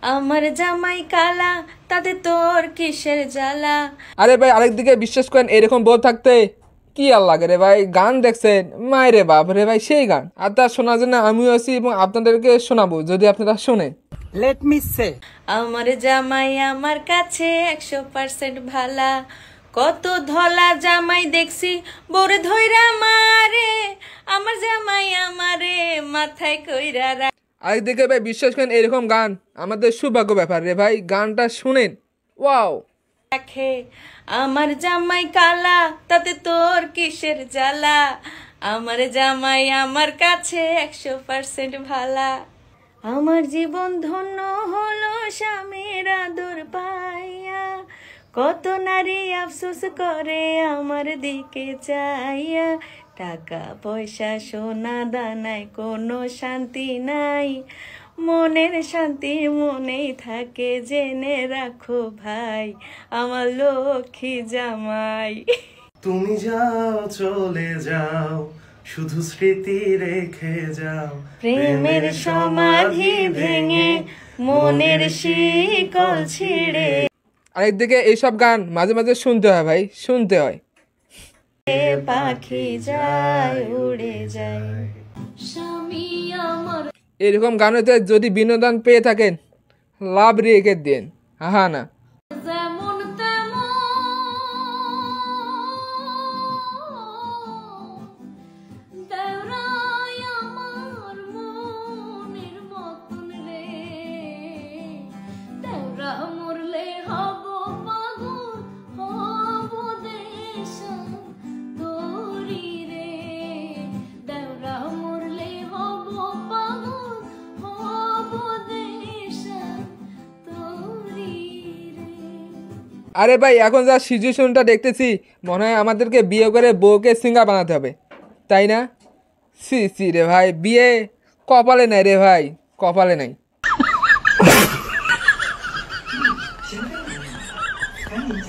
আমার জামাই কালা, তাতে তোর কিসের জ্বালা। আরে ভাই আরেকদিকে বিশ্বাস করেন এরকম বউ থাকতে কি আর লাগে রে ভাই। গান দেখছেন মায়েরে বাপ রে ভাই, সেই গান। আর তা শোনার জন্য আমিও আছি এবং আপনাদেরকে শোনাবো যদি আপনারা শোনেন। Let me say. আমার জামাই আমার কাছে 100% ভালা। কত ধলা জামাই দেখছি বরে ধইরা মারে। আমার জামাই আমারে মাথায় কইরা আরেকদিকে ভাই বিশ্বাস করেন এরকম গান আমাদের সৌভাগ্য ব্যাপার রে ভাই। গানটা শুনেন, ওয়াও। রাখে। আমার জামাই কালা, তাতে তোর কিসের জ্বালা। আমার জামাই আমার কাছে 100% ভালা। আমার জীবন ধন্য হলো স্বামীর আদর পাইয়া। কত নারী আফসোস করে আমার দিকে চাইয়া। টাকা পয়সা সোনা দানায় কোনো শান্তি নাই। মনের শান্তি মনেই থাকে, জেনে রাখো ভাই আমার লক্ষ্মী জামাই। তুমি যাও চলে যাও, শুধু স্মৃতি রেখে যাও। প্রেমের সমাধি ভেঙে মনের শিকল ছিঁড়ে আরেকদিকে এইসব গান মাঝে মাঝে শুনতে হয় ভাই, শুনতে হয়। পাখি যায় উড়ে যায়। স্বামী আমার এরকম গানেতে যদি বিনোদন পেয়ে থাকেন লাভ রেখে দিন, হা না। যেমন তেমন দেওরাই আমার মনের মতন রে। দেওরা মরলে হব পাগল, হব দেশান তোরি রে। দেওরা মরলে হব পাগল, হব দেশান তোরি রে। আরে ভাই এখন যা সিচুয়েশনটা দেখতেছি মনে হয় আমাদেরকে বিয়ে করে বউকে সিঙ্গার বানাতে হবে, তাই না? সি সি রে ভাই, বিয়ে কপালে নাই রে ভাই, কপালে নাই।